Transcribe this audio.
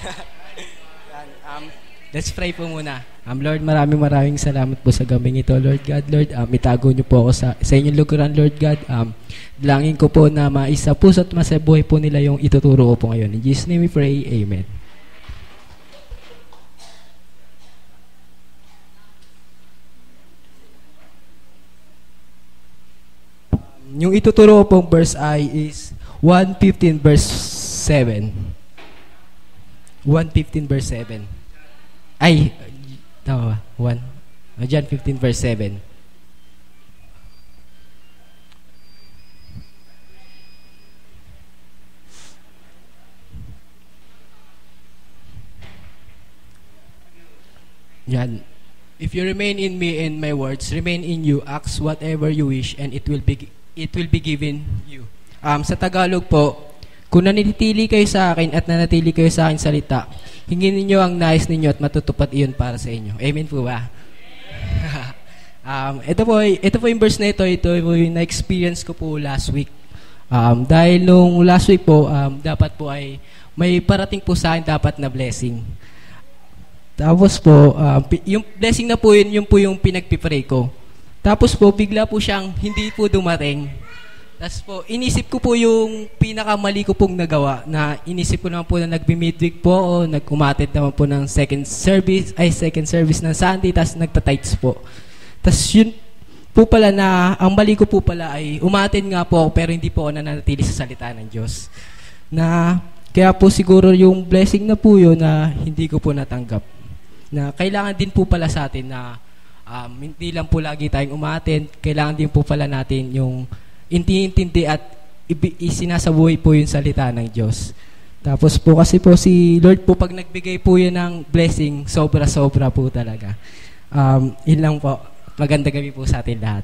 Yan, let's pray po muna. Lord, maraming salamat po sa gabing ito, Lord God. Lord, itago niyo po ako sa inyong lukuran, Lord God. Langin ko po na maisa puso at masabuhay po nila yung ituturo ko po ngayon. In Jesus' name we pray, Amen. Yung ituturo ko pong verse I is 1:15 verse 7. 1:15 verse 7. Ay, tama ba? John 15 verse 7. Yan. If you remain in me and my words remain in you, ask whatever you wish and it will be given you. Sa Tagalog po, kung nanitili kayo sa akin at nanatili kayo sa akin salita, hingin ninyo ang nais ninyo at matutupad iyon para sa inyo. Amen po ba? Ito po yung verse na ito po yung na-experience ko po last week. Dahil nung last week po, dapat po ay may parating po sa akin dapat na blessing. Tapos po, yung blessing na po yun po yung pinagpipray ko. Tapos po, bigla po siyang hindi po dumating. Tapos po, inisip ko po yung pinakamali ko pong nagawa na inisip ko naman po na nagbi-midweek po o nag-umatid naman po ng second service ng Sunday, tapos nagta-tights po. Tapos yun po pala na, ang mali ko po pala ay umatid nga po ako pero hindi po ako nananatili sa salita ng Diyos. Na, kaya po siguro yung blessing na po yun na hindi ko po natanggap. Na kailangan din po pala sa atin na hindi lang po lagi tayong umattend, kailangan din po pala natin yung intindi at isinasabuhay po yung salita ng Diyos. Tapos po kasi po si Lord po pag nagbigay po yun ng blessing, sobra-sobra po talaga. Yun lang po. Magandang gabi po sa atin lahat.